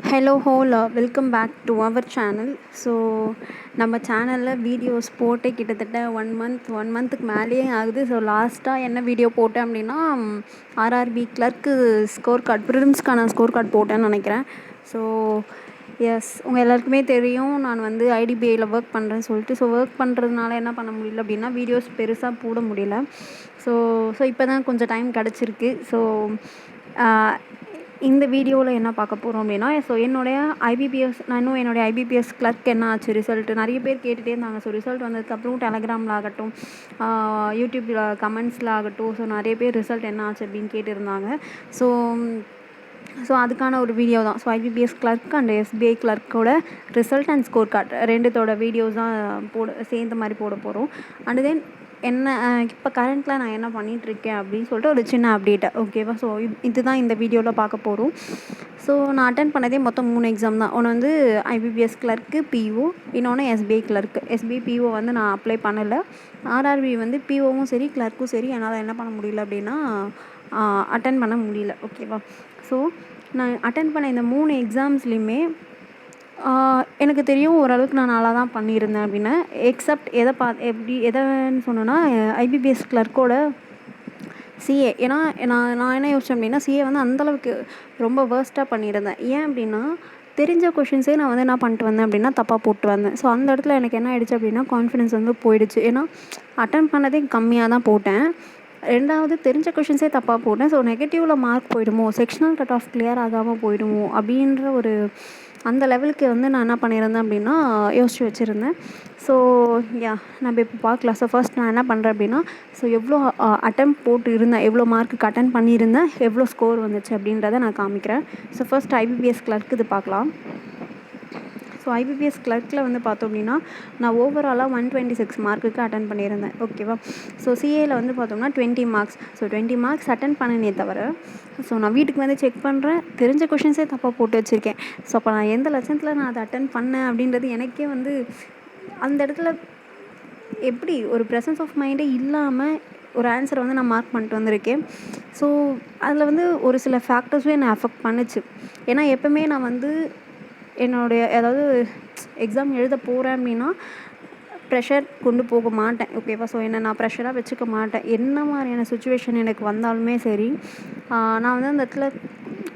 Hello all welcome back to our channel. So நம்ம சேனலில் videos போட்டே கிட்டத்தட்ட ஒன் மந்த்துக்கு மேலேயே ஆகுது. ஸோ லாஸ்ட்டாக என்ன வீடியோ போட்டேன் அப்படின்னா ஆர்ஆர்பி கிளர்க்கு ஸ்கோர் கார்டு ப்ரிலிம்ஸ்க்கான ஸ்கோர் கார்டு போட்டேன்னு நினைக்கிறேன். ஸோ எஸ், உங்கள் எல்லாருக்குமே தெரியும் நான் வந்து ஐடிபிஐயில் ஒர்க் பண்ணுறேன்னு சொல்லிட்டு. ஸோ ஒர்க் பண்ணுறதுனால என்ன பண்ண முடியல அப்படின்னா வீடியோஸ் பெருசாக போட முடியல. ஸோ இப்போ தான் கொஞ்சம் டைம் கிடச்சிருக்கு. ஸோ இந்த வீடியோவில் என்ன பார்க்க போகிறோம் அப்படின்னா, ஸோ என்னுடைய ஐபிபிஎஸ் என்னுடைய ஐபிபிஎஸ் கிளர்க் என்ன ஆச்சு ரிசல்ட்டு நிறைய பேர் கேட்டுகிட்டே இருந்தாங்க. ஸோ ரிசல்ட் வந்ததுக்கப்புறம் டெலகிராமில் ஆகட்டும், யூடியூப்பில் கமெண்ட்ஸில் ஆகட்டும், ஸோ நிறைய பேர் ரிசல்ட் என்ன ஆச்சு அப்படின்னு கேட்டிருந்தாங்க. ஸோ அதுக்கான ஒரு வீடியோ தான். So IBPS clerk and SBI கிளர்க்கோட ரிசல்ட் அண்ட் ஸ்கோர் கார்டு ரெண்டுத்தோட வீடியோஸ் தான் சேர்ந்த மாதிரி போட போகிறோம். அண்ட் தென் என்ன இப்போ கரண்ட்டில் நான் என்ன பண்ணிகிட்ருக்கேன் அப்படின்னு சொல்லிட்டு ஒரு சின்ன அப்டேட்டு, ஓகேவா? ஸோ இதுதான் இந்த வீடியோவில் பார்க்க போகிறோம். ஸோ நான் அட்டன் பண்ணதே மொத்தம் 3 எக்ஸாம் தான். ஒன்று வந்து ஐபிபிஎஸ் கிளர்க்கு பிஓ, இன்னொன்று எஸ்பிஐ கிளர்க்கு. எஸ்பிஐ பிஓ வந்து நான் அப்ளை பண்ணலை. ஆர்ஆர்பி வந்து பிஓவும் சரி கிளர்க்கும் சரி என்னால் என்ன பண்ண முடியல அப்படின்னா அட்டன் பண்ண முடியல, ஓகேவா? ஸோ நான் அட்டன் பண்ண இந்த 3 எக்ஸாம்ஸ்லேயுமே எனக்கு தெரியும் ஓரளவுக்கு நான் நல்லா தான் பண்ணியிருந்தேன் அப்படின்னு. எக்ஸப்ட் எதைன்னு சொன்னேன்னா ஐபிபிஎஸ் கிளர்க்கோட சிஏ. ஏன்னா நான் என்ன யோசித்தேன் அப்படின்னா சிஏ வந்து அந்தளவுக்கு ரொம்ப வேர்ஸ்ட்டாக பண்ணியிருந்தேன். ஏன் அப்படின்னா தெரிஞ்ச கொஷின்ஸே நான் வந்து என்ன பண்ணிட்டு வந்தேன் அப்படின்னா தப்பாக போட்டு வந்தேன். ஸோ அந்த இடத்துல எனக்கு என்ன ஆகிடுச்சு அப்படின்னா கான்ஃபிடென்ஸ் வந்து போயிடுச்சு. ஏன்னா அட்டன் பண்ணதே கம்மியாக தான் போட்டேன். ரெண்டாவது தெரிஞ்ச கொஷின்ஸே தப்பாக போட்டேன். ஸோ நெகட்டிவில் மார்க் போயிடுமோ, செக்ஷனல் கட் ஆஃப் கிளியர் ஆகாமல் போயிடுமோ அப்படின்ற ஒரு அந்த லெவலுக்கு வந்து நான் என்ன பண்ணியிருந்தேன் அப்படின்னா யோசிச்சு வச்சுருந்தேன். ஸோ நம்ம இப்போ பார்க்கலாம். ஸோ ஃபர்ஸ்ட் நான் என்ன பண்ணுறேன் அப்படின்னா ஸோ எவ்வளோ அட்டம் போட்டு இருந்தேன், எவ்வளோ மார்க்குக்கு அட்டன் பண்ணியிருந்தேன், எவ்வளோ ஸ்கோர் வந்துச்சு அப்படின்றத நான் காமிக்கிறேன். ஸோ ஃபர்ஸ்ட் ஐபிபிஎஸ் கிளர்க்கு இது பார்க்கலாம். ஸோ ஐபிபிஎஸ் கிளர்க்கில் வந்து பார்த்தோம் அப்படின்னா நான் ஓவராலாக 126 மார்க்குக்கு அட்டன் பண்ணியிருந்தேன், ஓகேவா? ஸோ சிஏயில் வந்து பார்த்தோம்னா 20 மார்க்ஸ். ஸோ 20 மார்க்ஸ் அட்டன் பண்ணனே தவிர ஸோ நான் வீட்டுக்கு வந்து செக் பண்ணுறேன், தெரிஞ்ச கொஷின்ஸே தப்பாக போட்டு வச்சுருக்கேன். ஸோ அப்போ நான் எந்த லட்சத்தில் நான் அதை அட்டன் பண்ணேன் அப்படின்றது எனக்கே வந்து அந்த இடத்துல எப்படி ஒரு ப்ரெசன்ஸ் ஆஃப் மைண்டே இல்லாமல் ஒரு ஆன்சரை வந்து நான் மார்க் பண்ணிட்டு வந்திருக்கேன். ஸோ அதில் வந்து ஒரு சில ஃபேக்டர்ஸும் என்னை அஃபெக்ட் பண்ணுச்சு. ஏன்னா எப்போவுமே நான் வந்து அதாவது எக்ஸாம் எழுத போகிறேன் அப்படின்னா ப்ரெஷர் கொண்டு போக மாட்டேன், ஓகேவா? ஸோ நான் ப்ரெஷராக வச்சுக்க மாட்டேன். என்ன மாதிரியான சுச்சுவேஷன் எனக்கு வந்தாலுமே சரி, நான் வந்து அந்த இடத்துல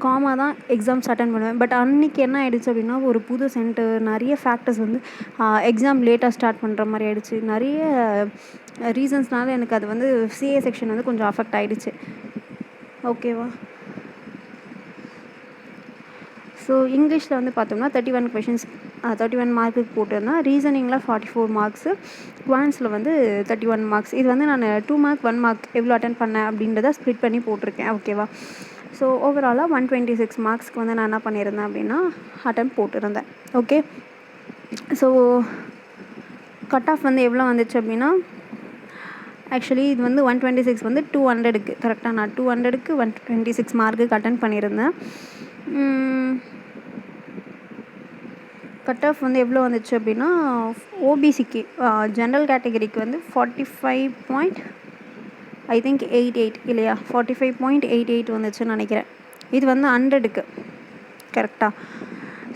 காமாக தான் எக்ஸாம்ஸ் அட்டன் பண்ணுவேன். பட் அன்றைக்கி என்ன ஆகிடுச்சு அப்படின்னா ஒரு புது சென்டர், நிறைய ஃபேக்டர்ஸ் வந்து எக்ஸாம் லேட்டாக ஸ்டார்ட் பண்ணுற மாதிரி ஆகிடுச்சு. நிறைய ரீசன்ஸ்னால எனக்கு அது வந்து சிஏ செக்ஷன் வந்து கொஞ்சம் அஃபெக்ட் ஆகிடுச்சு, ஓகேவா? ஸோ இங்கிலீஷில் வந்து பார்த்தோம்னா 31 கொஷின்ஸ் 31 மார்க்குக்கு போட்டிருந்தேன். ரீசனிங்கில் 44 மார்க்ஸு, குவான்ஸில் வந்து 31 மார்க்ஸ். இது வந்து நான் 2 மார்க் 1 மார்க் எவ்வளோ அட்டன் பண்ணேன் அப்படின்றத ஸ்ப்ளிட் பண்ணி போட்டிருக்கேன், ஓகேவா? ஸோ ஓவராலாக 126 மார்க்ஸ்க்கு வந்து நான் என்ன பண்ணியிருந்தேன் அப்படின்னா அட்டன் போட்டிருந்தேன், ஓகே? ஸோ கட் ஆஃப் வந்து எவ்வளோ வந்துச்சு அப்படின்னா ஆக்சுவலி இது வந்து 126 வந்து 200க்கு கரெக்டாக நான் 200க்கு 126 மார்க்குக்கு அட்டன் பண்ணியிருந்தேன். கட் ஆஃப் வந்து எவ்வளோ வந்துச்சு அப்படின்னா ஓபிசிக்கு ஜென்ரல் கேட்டகரிக்கு வந்து 45.88 இல்லையா, 45.88 வந்துச்சுன்னு நினைக்கிறேன். இது வந்து 100க்கு கரெக்டாக.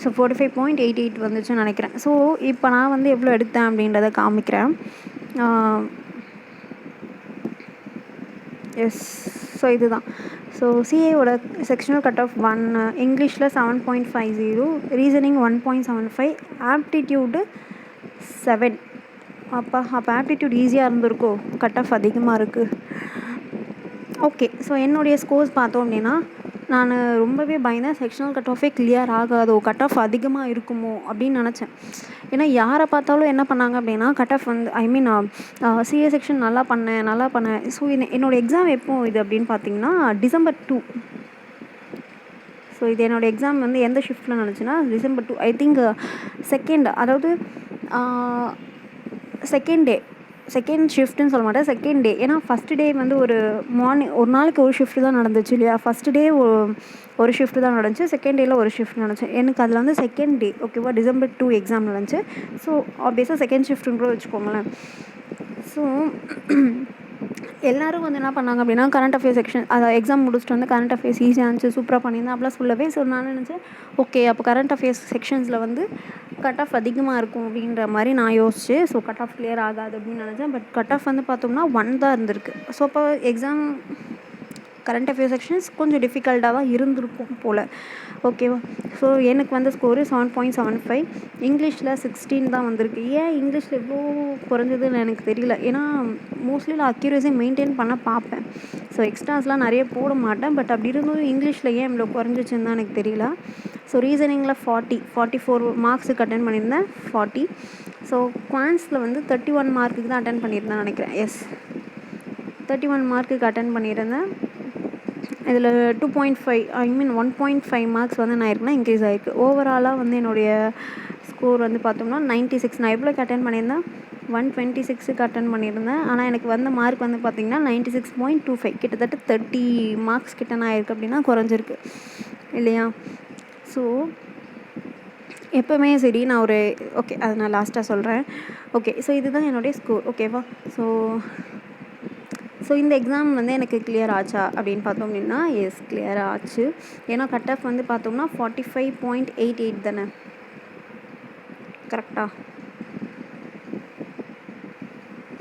ஸோ 45.88 வந்துச்சுன்னு நினைக்கிறேன். ஸோ இப்போ நான் வந்து எவ்வளோ எடுத்தேன் அப்படின்றத காமிக்கிறேன். எஸ், ஸோ இதுதான். ஸோ சிஏவோட செக்ஷனல் கட் ஆஃப் 1, இங்கிலீஷில் 7.50, ரீசனிங் 1.75, ஆப்டிடியூடு 7. அப்போ ஆப்டிடியூட் ஈஸியாக இருந்திருக்கோ, கட் ஆஃப் அதிகமாக இருக்குது, ஓகே? ஸோ என்னுடைய ஸ்கோர்ஸ் பார்த்தோம் அப்படின்னா நான் ரொம்பவே பயந்தேன் செக்ஷனல் கட் ஆஃபே கிளியர் ஆகாதோ, கட் ஆஃப் அதிகமாக இருக்குமோ அப்படின்னு நினச்சேன். ஏன்னா யாரை பார்த்தாலும் என்ன பண்ணாங்க அப்படின்னா கட் ஆஃப் வந்து சிஏ செக்ஷன் நல்லா பண்ணேன். ஸோ என்னோடய எக்ஸாம் எப்போ இது அப்படின்னு பார்த்தீங்கன்னா December 2. ஸோ இது என்னோடய எக்ஸாம் வந்து எந்த ஷிஃப்ட்டில் நடந்துச்சுன்னா December 2, ஐ திங்க் அதாவது செகண்ட் ஷிஃப்ட்டுன்னு சொல்ல மாட்டேன், செகண்ட் டே. ஏன்னா ஃபஸ்ட்டு டே வந்து ஒரு நாளைக்கு ஒரு ஷிஃப்ட்டு தான் நடந்துச்சு இல்லையா. ஃபஸ்ட்டு டே ஒரு ஷிஃப்ட்டு தான் நடந்துச்சு, செகண்ட் டேயில் ஒரு ஷிஃப்ட் நடந்துச்சு. எனக்கு அதில் வந்து செகண்ட் டே, ஓகேவா, December 2 எக்ஸாம் நடந்துச்சு. ஸோ ஆப்வியஸாக செகண்ட் ஷிஃப்ட்டுன்னு கூட வச்சுக்கோங்களேன். ஸோ எல்லோரும் வந்து என்ன பண்ணாங்க அப்படின்னா கரண்ட் அஃபேர்ஸ் செக்ஷன் அதை எக்ஸாம் முடிச்சுட்டு வந்து கரண்ட் அஃபேர்ஸ் ஈஸியாக இருந்துச்சு, சூப்பராக பண்ணியிருந்தேன் அப்படிலாம் சொல்லவே. ஸோ நான் நினச்சேன் ஓகே அப்போ கரண்ட் அஃபேர்ஸ் செக்ஷன்ஸில் வந்து கட் ஆஃப் அதிகமாக இருக்கும் அப்படின்ற மாதிரி நான் யோசிச்சு ஸோ கட் ஆஃப் கிளியர் ஆகாது அப்படின்னு நினச்சேன். பட் கட் ஆஃப் வந்து பார்த்தோம்னா 1 தான் இருந்திருக்கு. ஸோ அப்போ எக்ஸாம் கரண்ட் அஃபேர்ஸ் செக்ஷன்ஸ் கொஞ்சம் டிஃபிகல்ட்டாக தான் இருந்திருக்கும் போல். ஓகேவா? ஸோ எனக்கு வந்து ஸ்கோரு 7.75, இங்கிலீஷில் 16 தான் வந்திருக்கு. ஏன் இங்கிலீஷில் இவ்வளோ குறைஞ்சதுன்னு எனக்கு தெரியல. ஏன்னா மோஸ்ட்லி நான் அக்யூரேசி மெயின்டைன் பண்ண பார்ப்பேன். ஸோ எக்ஸ்ட்ராஸ்லாம் நிறைய போட மாட்டேன். பட் அப்படி இருந்தும் இங்கிலீஷில் ஏன் இவ்வளோ குறைஞ்சிச்சுன்னு தான் எனக்கு தெரியல. ஸோ ரீசனிங்கில் 44 மார்க்ஸுக்கு அட்டன் பண்ணியிருந்தேன் 40. ஸோ குவான்ஸில் வந்து 31 மார்க்குக்கு தான் அட்டன் பண்ணியிருந்தேன் நினைக்கிறேன். எஸ் 31 மார்க்குக்கு அட்டன் பண்ணியிருந்தேன். இதில் 2.5 1.5 மார்க்ஸ் வந்து நான் இருக்குன்னா இன்க்ரீஸ் ஆகிருக்கு. ஓவராலாக வந்து என்னுடைய ஸ்கோர் வந்து பார்த்தோம்னா 96. நான் எவ்வளோக்கு அட்டன் பண்ணியிருந்தேன்? 126க்கு அட்டன் பண்ணியிருந்தேன். ஆனால் எனக்கு வந்த மார்க் வந்து பார்த்திங்கன்னா 96.25, கிட்டத்தட்ட 30 மார்க்ஸ் கிட்ட நான் இருக்குது அப்படின்னா குறைஞ்சிருக்கு இல்லையா? ஸோ எப்போவுமே சரி நான் ஒரு ஓகே அதை நான் லாஸ்ட்டாக சொல்கிறேன். ஓகே ஸோ இதுதான் என்னுடைய ஸ்கோர். ஓகேவா? ஸோ இந்த எக்ஸாம் வந்து எனக்கு கிளியர் ஆச்சா அப்படின்னு பார்த்தோம் அப்படின்னா எஸ் கிளியர் ஆச்சு. ஏன்னா கட் ஆஃப் வந்து பார்த்தோம்னா 45.88 தானே, கரெக்டாக?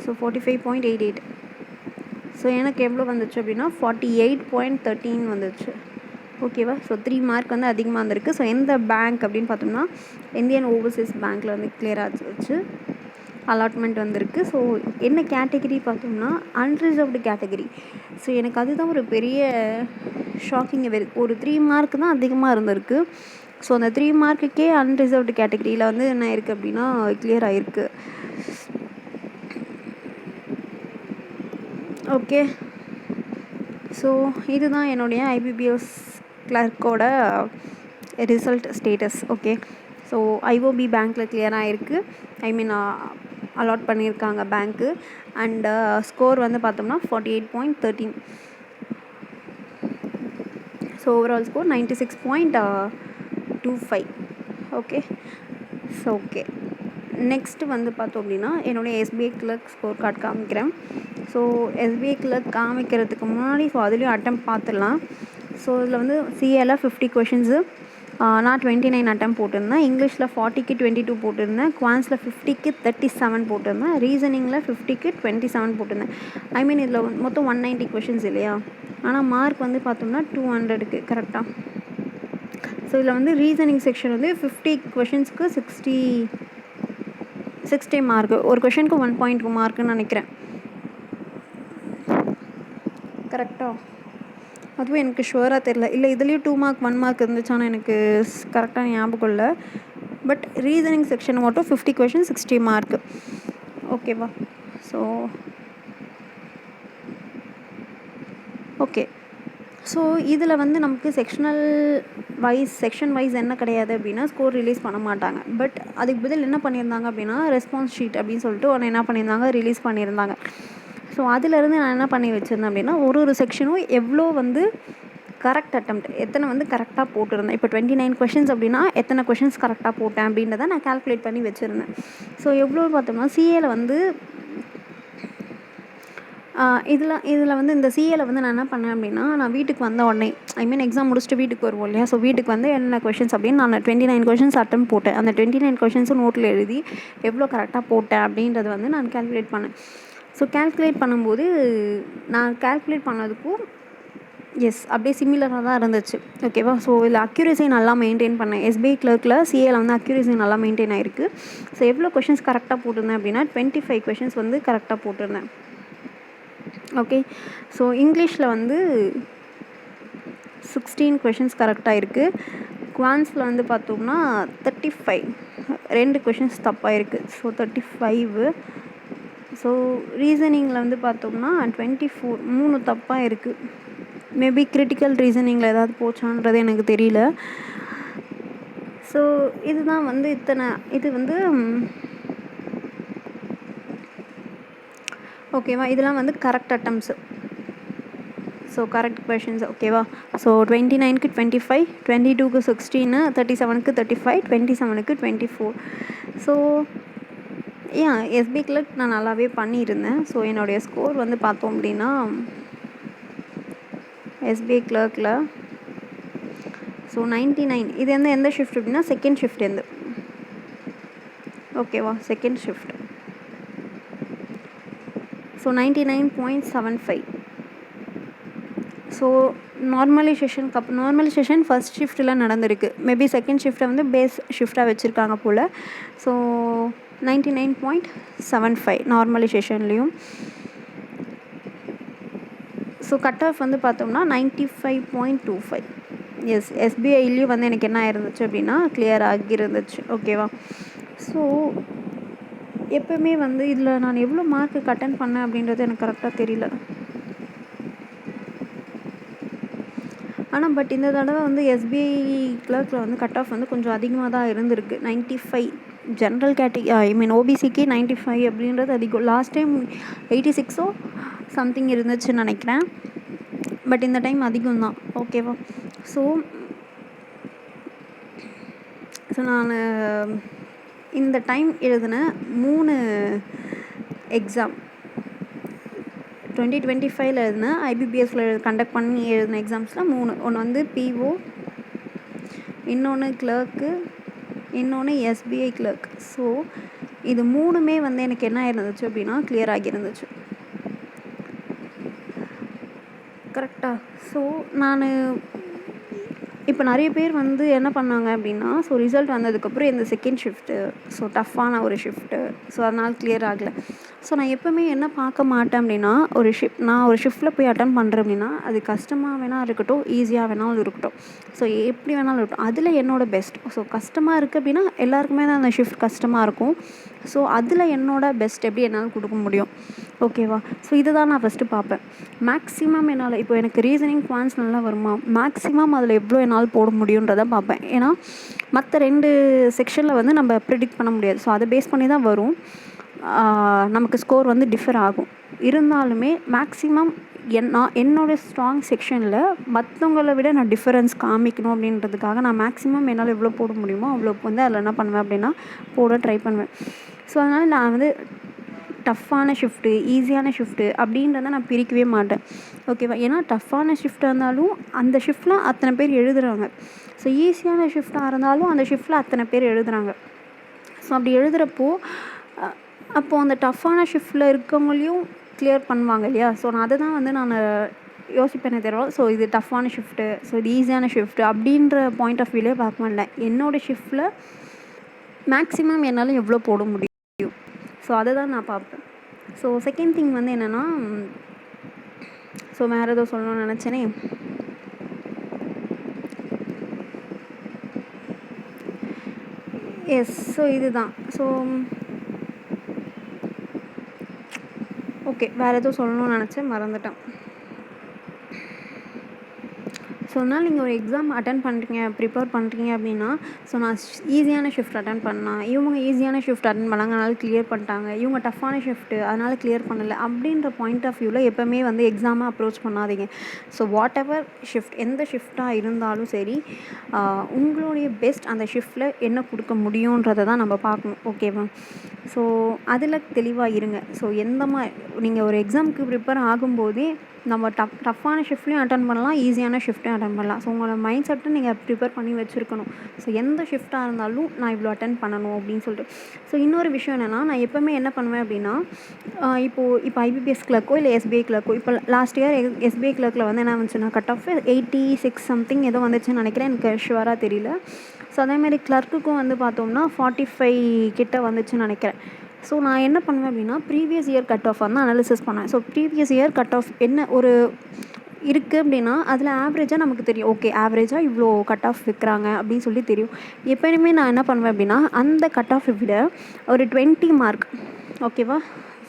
ஸோ 45.88. ஸோ எனக்கு எவ்வளோ வந்துச்சு அப்படின்னா 48.13 வந்துச்சு. ஓகேவா? ஸோ 3 மார்க் வந்து அதிகமாக வந்திருக்கு. ஸோ எந்த பேங்க் அப்படின்னு பார்த்தோம்னா இந்தியன் ஓவர்சீஸ் பேங்க்கில் வந்து கிளியர் ஆச்சு, அலாட்மெண்ட் வந்திருக்கு. ஸோ என்ன கேட்டகிரி பார்த்தோம்னா அன்ரிசர்வ்டு கேட்டகிரி. ஸோ எனக்கு அதுதான் ஒரு பெரிய ஷாக்கிங். ஒரு 3 மார்க் தான் அதிகமாக இருந்திருக்கு. ஸோ அந்த 3 மார்க்குக்கே அன்ரிசர்வ்டு கேட்டகிரியில் வந்து என்ன இருக்குது அப்படின்னா கிளியர் ஆகிருக்கு. ஓகே ஸோ இதுதான் என்னுடைய ஐபிபிஎஸ் கிளர்க்கோட result status. Okay so IOB பேங்க்கில் கிளியர் ஆகிருக்கு. அலாட் பண்ணியிருக்காங்க பேங்க்கு. அண்ட் ஸ்கோர் வந்து பார்த்தோம்னா 48.13. So overall score 96.25. Okay so okay next வந்து பார்த்தோம் அப்படின்னா என்னுடைய எஸ்பிஐ கிளர்க் ஸ்கோர் கார்டு காமிக்கிறேன். ஸோ எஸ்பிஐ கிளர்க் காமிக்கிறதுக்கு முன்னாடி ஸோ அதுலேயும் அட்டம் பார்த்துடலாம். ஸோ இதில் வந்து சிஏல 50 கொஷின்ஸு, நான் 29 அட்டம் போட்டிருந்தேன். இங்கிலீஷில் 40க்கு 22 போட்டிருந்தேன். குவான்ஸில் 50க்கு 37 போட்டிருந்தேன். ரீசனிங்கில் 50க்கு 27 போட்டிருந்தேன். இதில் மொத்தம் 190 கொஷின்ஸ் இல்லையா? ஆனால் மார்க் வந்து பார்த்தோம்னா 200க்கு கரெக்டாக. ஸோ இதில் வந்து ரீசனிங் செக்ஷன் வந்து 50 கொஷின்ஸ்க்கு 60 மார்க்கு, ஒரு கொஷனுக்கு 1.2 மார்க்குன்னு நினைக்கிறேன், கரெக்டாக? அதுவும் எனக்கு ஷுவராக தெரில. இல்லை இதுலேயும் 2 மார்க் 1 மார்க் இருந்துச்சு, ஆனால் எனக்கு கரெக்டாக ஞாபகம் இல்லை. பட் ரீசனிங் செக்ஷன் மட்டும் 50 கொஷின் 60 மார்க்கு. ஓகேவா? ஸோ ஓகே ஸோ இதில் வந்து நமக்கு செக்ஷன் வைஸ் என்ன கிடையாது அப்படின்னா ஸ்கோர் ரிலீஸ் பண்ண மாட்டாங்க. பட் அதுக்கு பதில் என்ன பண்ணியிருந்தாங்க அப்படின்னா ரெஸ்பான்ஸ் ஷீட் அப்படின்னு சொல்லிட்டு ஒன்று என்ன பண்ணியிருந்தாங்க, ரிலீஸ் பண்ணியிருந்தாங்க. ஸோ அதிலேருந்து நான் என்ன பண்ணி வச்சுருந்தேன் அப்படின்னா ஒரு செக்ஷனும் எவ்வளோ வந்து கரெக்ட் அட்டெம்ப்ட் எத்தனை வந்து கரெக்டாக போட்டிருந்தேன். இப்போ 29 கொஷின்ஸ் அப்படின்னா எத்தனை கொஷின்ஸ் கரெக்டாக போட்டேன் அப்படின்றத நான் கால்குலேட் பண்ணி வச்சுருந்தேன். ஸோ எவ்வளோ பார்த்தோம்னா சிஏல வந்து இதில் வந்து இந்த சிஏல வந்து நான் என்ன பண்ணேன் அப்படின்னா நான் வீட்டுக்கு வந்த உடனே எக்ஸாம் முடிச்சுட்டு வீட்டுக்கு வருவோம் இல்லையா? ஸோ வீட்டுக்கு வந்து என்ன கொஷின்ஸ் அப்படின்னு நான் 29 கொஷின்ஸ் அட்டம் போட்டேன். அந்த 29 கொஷின்ஸும் நோட்டில் எழுதி எவ்வளோ கரெக்டாக போட்டேன் அப்படின்றத வந்து நான் கால்குலேட் பண்ணேன். ஸோ கால்குலேட் பண்ணும்போது நான் கால்குலேட் பண்ணதுக்கும் எஸ் அப்படியே சிமிலராக தான் இருந்துச்சு. ஓகேவா? ஸோ இதில் அக்யூரேசி நல்லா மெயின்டைன் பண்ணேன். எஸ்பிஐ கிளர்க்கில் சிஏல வந்து அக்யூரேசி நல்லா மெயின்டைன் ஆகிருக்கு. ஸோ எவ்வளோ கொஷின்ஸ் கரெக்டாக போட்டிருந்தேன் அப்படின்னா 25 கொஷின்ஸ் வந்து கரெக்டாக போட்டிருந்தேன். ஓகே ஸோ இங்கிலீஷில் வந்து 16 கொஷின்ஸ் கரெக்டாக இருக்குது. குவான்ஸில் வந்து பார்த்தோம்னா 35 2 கொஷின்ஸ் தப்பாக இருக்குது. ஸோ 35. ஸோ ரீசனிங்கில் வந்து பார்த்தோம்னா 24 3 தப்பாக இருக்குது. மேபி கிரிட்டிக்கல் ரீசனிங்கில் ஏதாவது போச்சான்றது எனக்கு தெரியல. ஸோ இதுதான் வந்து இது வந்து ஓகேவா? இதெல்லாம் வந்து correct attempts. So correct questions. ஓகேவா? ஸோ 29க்கு 25, 22க்கு 16, 37க்கு 35, 27க்கு 24. ஸோ எஸ்பி கிளர்க் நான் நல்லாவே பண்ணியிருந்தேன். ஸோ என்னுடைய ஸ்கோர் வந்து பார்த்தோம் அப்படின்னா எஸ்பிஐ கிளர்க்கில் ஸோ 99. இது எந்த ஷிஃப்ட் அப்படின்னா செகண்ட் ஷிஃப்ட் ஓகேவா, second shift. So 99.75. So normalization first ஷிஃப்ட்டில் நடந்திருக்கு. மேபி செகண்ட் ஷிஃப்ட்டை வந்து பேஸ் ஷிஃப்டாக வச்சுருக்காங்க போல். ஸோ 99.75 நார்மலைசேஷன்லேயும். ஸோ கட் ஆஃப் வந்து பார்த்தோம்னா 95.25. எஸ்பிஐலேயும் வந்து எனக்கு என்ன இருந்துச்சு அப்படின்னா கிளியர் ஆகியிருந்துச்சு. ஓகேவா. ஸோ எப்போவுமே வந்து இதில் நான் எவ்வளோ மார்க்கு அட்டெண்ட் பண்ணேன் அப்படின்றது எனக்கு கரெக்டாக தெரியல. ஆனால் பட் இந்த தடவை வந்து எஸ்பிஐ கிளர்க்கில் வந்து கட் ஆஃப் வந்து கொஞ்சம் அதிகமாக தான் இருந்திருக்கு. 95 ஜென்ரல் ஓபிசிக்கு 95 அப்படின்றது அதிகம். லாஸ்ட் டைம் 86 சம்திங் இருந்துச்சுன்னு நினைக்கிறேன். பட் இந்த டைம் அதிகம் தான். ஓகேவா. ஸோ நான் இந்த டைம் எழுதின 3 எக்ஸாம் 2025 எழுதின ஐபிபிஎஸ்சில் கண்டக்ட் பண்ணி எழுதின எக்ஸாம்ஸில் 3. ஒன்று வந்து பிஓ, இன்னொன்று கிளர்க்கு, இன்னொன்று எஸ்பிஐ கிளர்க். ஸோ இது 3மே வந்து எனக்கு என்ன இருந்துச்சு அப்படின்னா கிளியர் ஆகியிருந்துச்சு. கரெக்டாக. ஸோ நான் இப்போ நிறைய பேர் வந்து என்ன பண்ணாங்க அப்படின்னா, ஸோ ரிசல்ட் வந்ததுக்கப்புறம் இந்த செகண்ட் ஷிஃப்ட்டு ஸோ டஃப்பான ஒரு ஷிஃப்ட்டு, ஸோ அதனால் கிளியர் ஆகலை. ஸோ நான் எப்போவுமே என்ன பார்க்க மாட்டேன் அப்படின்னா, நான் ஒரு ஷிஃப்ட்டில் போய் அட்டன் பண்ணுறேன் அப்படின்னா அது கஷ்டமாக வேணால் இருக்கட்டும், ஈஸியாக வேணாலும் இருக்கட்டும், ஸோ எப்படி வேணாலும் இருக்கட்டும், அதில் என்னோட பெஸ்ட். ஸோ கஷ்டமாக இருக்குது அப்படின்னா எல்லாருக்குமே தான் அந்த ஷிஃப்ட் கஷ்டமாக இருக்கும். ஸோ அதில் என்னோட பெஸ்ட் எப்படி என்னால் கொடுக்க முடியும். ஓகேவா. ஸோ இதை தான் நான் ஃபஸ்ட்டு பார்ப்பேன். மேக்ஸிமம் என்னால் இப்போ எனக்கு ரீசனிங் குவான்ஸ் நல்லா வருமா, மேக்ஸிமம் அதில் எவ்வளோ என்னால் போட முடியுன்றதை பார்ப்பேன். ஏன்னா மற்ற 2 செக்ஷனில் வந்து நம்ம ப்ரிடிக்ட் பண்ண முடியாது. ஸோ அதை பேஸ் பண்ணி தான் வரும். நமக்கு ஸ்கோர் வந்து டிஃபர் ஆகும். இருந்தாலுமே மேக்ஸிமம் என்னோடய ஸ்ட்ராங் செக்ஷனில் மற்றவங்கள விட நான் டிஃபரன்ஸ் காமிக்கணும் அப்படின்றதுக்காக நான் மேக்ஸிமம் என்னால் எவ்வளோ போட முடியுமோ அவ்வளோ வந்து அதில் என்ன பண்ணுவேன் அப்படின்னா போட ட்ரை பண்ணுவேன். ஸோ அதனால் நான் வந்து டஃப்பான ஷிஃப்ட்டு, ஈஸியான ஷிஃப்ட்டு அப்படின்றத நான் பிரிக்கவே மாட்டேன். ஓகேவா. ஏன்னா டஃப்பான ஷிஃப்ட்டாக இருந்தாலும் அந்த ஷிஃப்ட்டில் அத்தனை பேர் எழுதுகிறாங்க. ஸோ ஈஸியான ஷிஃப்ட்டாக இருந்தாலும் அந்த ஷிஃப்ட்டில் அத்தனை பேர் எழுதுகிறாங்க. ஸோ அப்படி எழுதுகிறப்போ அப்போது அந்த டஃப்பான ஷிஃப்ட்டில் இருக்கவங்களையும் கிளியர் பண்ணுவாங்க இல்லையா. ஸோ நான் அதை தான் வந்து நான் யோசிப்பேனே தவிர, ஸோ இது டஃப்பான ஷிஃப்ட்டு, ஸோ இது ஈஸியான ஷிஃப்ட்டு அப்படின்ற பாயிண்ட் ஆஃப் வியூலே பார்க்க மாட்டேன். என்னோடய ஷிஃப்ட்டில் மேக்ஸிமம் என்னால் எவ்வளோ போட முடியும், ஸோ அதை தான் நான் பார்ப்பேன். ஸோ செகண்ட் திங் வந்து என்னென்னா, ஸோ வேறு ஏதோ சொல்லணும்னு நினச்சேனே. எஸ். ஸோ இதுதான். ஸோ ஓகே, வேறு ஏதோ சொல்லணும்னு நினச்சேன், மறந்துட்டேன். ஸோ அதனால் நீங்கள் ஒரு எக்ஸாம் அட்டன் பண்ணுறீங்க, ப்ரிப்பேர் பண்ணுறீங்க அப்படின்னா, ஸோ நான் ஈஸியான ஷிஃப்ட் அட்டன் பண்ணேன், இவங்க ஈஸியான ஷிஃப்ட் அட்டன் பண்ணாங்க அதனால் கிளியர் பண்ணிட்டாங்க, இவங்க டஃப்பான ஷிஃப்ட்டு அதனால் கிளியர் பண்ணலை அப்படின்ற பாயிண்ட் ஆஃப் வியூவில் எப்போவுமே வந்து எக்ஸாமை அப்ரோச் பண்ணாதீங்க. ஸோ வாட் எவர் ஷிஃப்ட், எந்த ஷிஃப்ட்டாக இருந்தாலும் சரி, உங்களுடைய பெஸ்ட் அந்த ஷிஃப்ட்டில் என்ன கொடுக்க முடியுன்றதை தான் நம்ம பார்க்கணும். ஓகேவா. ஸோ அதில் தெளிவாக இருங்க. ஸோ எந்த மாதிரி நீங்கள் ஒரு எக்ஸாமுக்கு ப்ரிப்பேர் ஆகும்போதே நம்ம டஃப்பான ஷிஃப்ட்லையும் அட்டன் பண்ணலாம், ஈஸியான ஷிஃப்ட்டையும் அட்டன் பண்ணலாம். ஸோ உங்களோட மைண்ட் செட்டை நீங்கள் ப்ரிப்பேர் பண்ணி வச்சுருக்கணும். ஸோ எந்த ஷிஃப்ட்டாக இருந்தாலும் நான் இவ்வளோ அட்டன் பண்ணணும் அப்படின்னு சொல்லிட்டு. ஸோ இன்னொரு விஷயம் என்னென்னா, நான் எப்போவுமே என்ன பண்ணுவேன் அப்படின்னா, இப்போ ஐபிபிஎஸ் கிளர்க்கோ இல்லை எஸ்பிஐ கிளர்க்கோ, இப்போ லாஸ்ட் இயர் எஸ்பிஐ கிளர்க்கில் வந்து என்ன வந்துச்சுன்னா கட் ஆஃப் 86 சம்திங் ஏதோ வந்துச்சுன்னு நினைக்கிறேன், எனக்கு ஷுவராக தெரியல. ஸோ அதேமாதிரி கிளர்க்குக்கும் வந்து பார்த்தோம்னா 45 கிட்ட வந்துச்சுன்னு நினைக்கிறேன். ஸோ நான் என்ன பண்ணுவேன் அப்படின்னா, ப்ரீவியஸ் இயர் கட் ஆஃப் வந்து அனாலிசிஸ் பண்ணுவேன். So previous year cut off என்ன ஒரு இருக்குது அப்படின்னா அதில் ஆவரேஜாக நமக்கு தெரியும். ஓகே, ஆவரேஜாக இவ்வளோ கட் ஆஃப் வைக்கிறாங்க அப்படின்னு சொல்லி தெரியும். எப்போயுமே நான் என்ன பண்ணுவேன் அப்படின்னா, அந்த கட் ஆஃபை விட ஒரு 20 மார்க், ஓகேவா.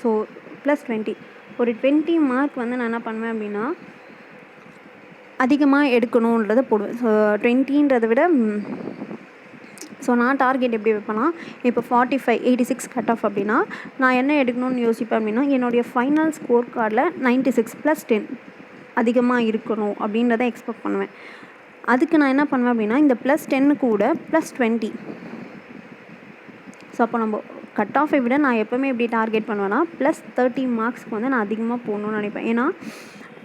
ஸோ +20 ஒரு 20 மார்க் வந்து நான் என்ன பண்ணுவேன் அப்படின்னா அதிகமாக எடுக்கணுன்றதை போடுவேன். ஸோ 20ன்றதை விட ஸோ நான் டார்கெட் எப்படி வைப்பேன்னா, இப்போ 45 86 கட் ஆஃப் அப்படின்னா நான் என்ன எடுக்கணும்னு யோசிப்பேன் அப்படின்னா, என்னுடைய ஃபைனல் ஸ்கோர் கார்டில் 96 +10 அதிகமாக இருக்கணும் அப்படின்றத எக்ஸ்பெக்ட் பண்ணுவேன். அதுக்கு நான் என்ன பண்ணுவேன் அப்படின்னா, இந்த +10 கூட +20, ஸோ அப்போ நம்ம கட் ஆஃபை விட நான் எப்போவுமே எப்படி டார்கெட் பண்ணுவேன்னா +30 மார்க்ஸ்க்கு வந்து நான் அதிகமாக போகணுன்னு நினைப்பேன். ஏன்னா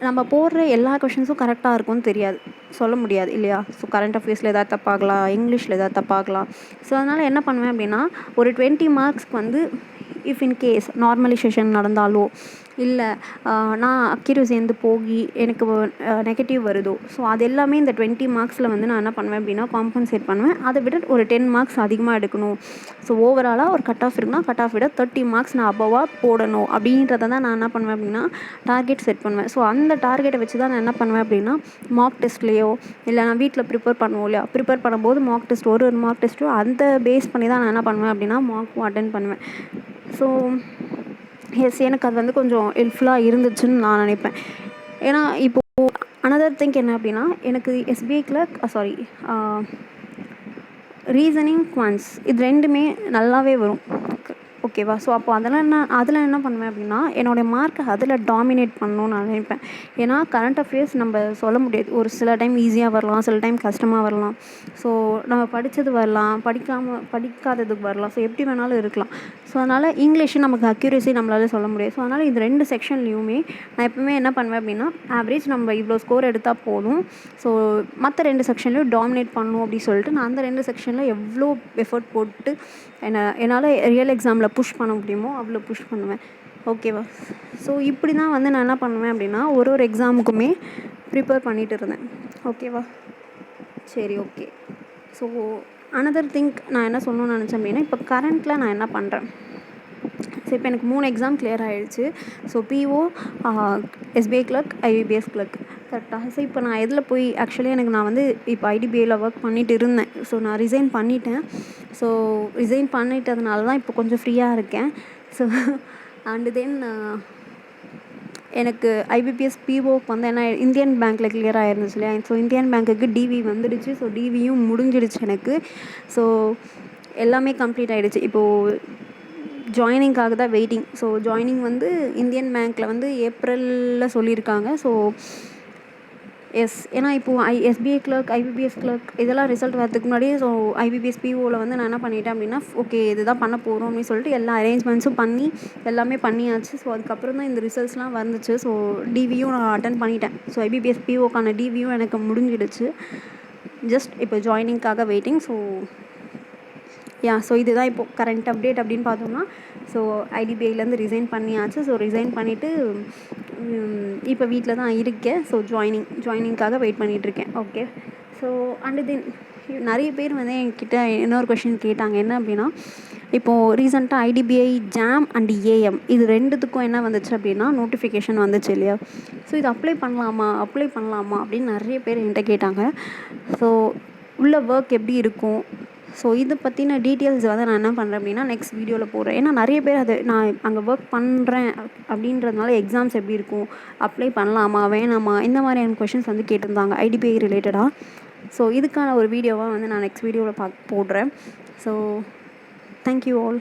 நம்ம போடுற எல்லா கொஷின்ஸும் கரெக்டாக இருக்கும்னு தெரியாது, சொல்ல முடியாது இல்லையா? ஸோ கரண்ட் அஃபேர்ஸில் எதாவது தப்பாகலாம், இங்கிலீஷில் எதாவது தப்பாகலாம். ஸோ அதனால் என்ன பண்ணுவேன் அப்படின்னா ஒரு 20 மார்க்ஸ்க்கு வந்து இஃப் இன் கேஸ் நார்மலைசேஷன் நடந்தாலோ இல்லை நான் அக்யூரசி வந்து போகி எனக்கு நெகட்டிவ் வருதோ, ஸோ அது எல்லாமே இந்த 20 மார்க்ஸில் வந்து நான் என்ன பண்ணுவேன் அப்படின்னா காம்பன்சேட் பண்ணுவேன். அதை விட ஒரு 10 மார்க்ஸ் அதிகமாக எடுக்கணும். ஸோ ஓவராலாக ஒரு கட் ஆஃப் இருக்குன்னா கட் ஆஃப் விட 30 மார்க்ஸ் நான் அபோவாக போடணும் அப்படின்றத தான் நான் என்ன பண்ணுவேன் அப்படின்னா டார்கெட் செட் பண்ணுவேன். ஸோ அந்த டார்கெட்டை வச்சு தான் நான் என்ன பண்ணுவேன் அப்படின்னா மார்க் டெஸ்ட்லேயோ இல்லை நான் வீட்டில் ப்ரிப்பேர் பண்ணுவோம் இல்லையா, ப்ரிப்பேர் பண்ணும்போது மார்க் டெஸ்ட் ஒரு மார்க் டெஸ்ட்டோ அந்த பேஸ் பண்ணி தான் நான் என்ன பண்ணுவேன் அப்படின்னா மார்க்கும் அட்டென்ட் பண்ணுவேன். ஸோ எஸ், எனக்கு அது வந்து கொஞ்சம் ஹெல்ப்ஃபுல்லாக இருந்துச்சுன்னு நான் நினைப்பேன். ஏன்னா இப்போது அனதர் திங்க் என்ன அப்படின்னா எனக்கு எஸ்பிஐ கிளர்க் ரீசனிங் குவான்ஸ் இது ரெண்டுமே நல்லாவே வரும். ஓகேவா? ஸோ அப்போ அதில் என்ன பண்ணுவேன் அப்படின்னா என்னோடய மார்க்கை அதில் டாமினேட் பண்ணணும்னு நான் நினைப்பேன். ஏன்னா கரண்ட் அஃபேர்ஸ் நம்ம சொல்ல முடியாது, ஒரு சில டைம் ஈஸியாக வரலாம், சில டைம் கஷ்டமாக வரலாம். ஸோ நம்ம படித்தது வரலாம், படிக்காததுக்கு வரலாம். ஸோ எப்படி வேணாலும் இருக்கலாம். ஸோ அதனால் இங்கிலீஷு நமக்கு அக்யூரேசி நம்மளால சொல்ல முடியாது. ஸோ அதனால் இது 2 செக்ஷன்லேயுமே நான் எப்பவுமே என்ன பண்ணுவேன் அப்படின்னா ஆவரேஜ் நம்ம இவ்வளோ ஸ்கோர் எடுத்தால் போதும், ஸோ மற்ற 2 செக்ஷன்லேயும் டாமினேட் பண்ணணும் அப்படின்னு சொல்லிட்டு நான் அந்த 2 செக்ஷனில் எவ்வளோ எஃபர்ட் போட்டு என்னால் ரியல் எக்ஸாமில் புஷ் பண்ண முடியுமோ அவ்வளோ புஷ் பண்ணுவேன். ஓகேவா? ஸோ இப்படி தான் வந்து நான் என்ன பண்ணுவேன் அப்படின்னா ஒரு எக்ஸாமுக்குமே ப்ரிப்பேர் பண்ணிகிட்டு இருந்தேன். ஓகேவா? சரி, ஓகே. ஸோ அனதர் திங்க் நான் என்ன சொல்லணும்னு நினச்சேன் அப்படின்னா இப்போ கரண்ட்டில் நான் என்ன பண்ணுறேன். ஸோ இப்போ எனக்கு 3 எக்ஸாம் கிளியர் ஆகிடுச்சு. So PO, SBI clerk, IBPS clerk கரெக்டாக. ஸோ இப்போ நான் எதில் போய் ஆக்சுவலி நான் வந்து இப்போ ஐடிபிஐயில் ஒர்க் பண்ணிகிட்டு இருந்தேன். ஸோ நான் ரிசைன் பண்ணிட்டேன். ஸோ ரிசைன் பண்ணிட்டதுனால தான் இப்போ கொஞ்சம் ஃப்ரீயாக இருக்கேன். ஸோ அண்டு தென் எனக்கு ஐபிபிஎஸ் பிஓக்கு வந்து என்ன இந்தியன் பேங்க்கில் கிளியர் ஆகிருந்துச்சு இல்லையா? ஸோ இந்தியன் பேங்க்குக்கு டிவி வந்துடுச்சு. ஸோ டிவியும் முடிஞ்சிடுச்சு எனக்கு. ஸோ எல்லாமே கம்ப்ளீட் ஆகிடுச்சு. இப்போது ஜாயினிங்காக தான் வெயிட்டிங். ஸோ ஜாயினிங் வந்து இந்தியன் பேங்க்கில் வந்து ஏப்ரலில் சொல்லியிருக்காங்க. ஸோ எஸ், ஏன்னா இப்போது எஸ்பிஐ கிளர்க், ஐபிபிஎஸ் கிளர்க் இதெல்லாம் ரிசல்ட் வரதுக்கு முன்னாடியே ஸோ ஐபிபிஎஸ் பிஓவில் வந்து நான் என்ன பண்ணிட்டேன் அப்படின்னா ஓகே இதுதான் பண்ண போகிறோம் அப்படின்னு சொல்லிட்டு எல்லா அரேஞ்ச்மெண்ட்ஸும் பண்ணி எல்லாமே பண்ணியாச்சு. ஸோ அதுக்கப்புறம் தான் இந்த ரிசல்ட்ஸ்லாம் வந்துச்சு. ஸோ டிவியும் நான் அட்டன் பண்ணிட்டேன். ஸோ ஐபிபிஎஸ் பிஓக்கான டிவியும் எனக்கு முடிஞ்சிடுச்சு. ஜஸ்ட் இப்போ ஜாயினிங்காக வெயிட்டிங். ஸோ ஸோ இதுதான் இப்போது கரண்ட் அப்டேட் அப்படின்னு பார்த்தோம்னா ஸோ ஐடிபிஐலேருந்து ரிசைன் பண்ணியாச்சு. ஸோ ரிசைன் பண்ணிவிட்டு இப்போ வீட்டில் தான் இருக்கேன். ஸோ ஜாயினிங்காக வெயிட் பண்ணிகிட்ருக்கேன். ஓகே. ஸோ அண்டு தென் நிறைய பேர் வந்து என்கிட்ட இன்னொரு கொஷின் கேட்டாங்க. என்ன அப்படின்னா இப்போது ரீசெண்டாக ஐடிபிஐ ஜாம் அண்ட் ஏஎம் இது 2த்துக்கும் என்ன வந்துச்சு அப்படின்னா நோட்டிஃபிகேஷன் வந்துச்சு இல்லையா? ஸோ இது அப்ளை பண்ணலாமா அப்படின்னு நிறைய பேர் என்கிட்ட கேட்டாங்க. ஸோ உள்ள ஒர்க் எப்படி இருக்கும், ஸோ இதை பற்றின டீட்டெயில்ஸ் வந்து நான் என்ன பண்ணுறேன் அப்படின்னா நெக்ஸ்ட் வீடியோவில் போடுறேன். ஏன்னா நிறைய பேர் அது நான் அங்கே ஒர்க் பண்ணுறேன் அப்படின்றதுனால எக்ஸாம்ஸ் எப்படி இருக்கும், அப்ளை பண்ணலாமா வேணாமா இந்த மாதிரியான கொஷின்ஸ் வந்து கேட்டிருந்தாங்க ஐடிபிஐ ரிலேட்டடாக. ஸோ இதுக்கான ஒரு வீடியோவாக வந்து நான் நெக்ஸ்ட் வீடியோவில் போடுறேன். So thank you all.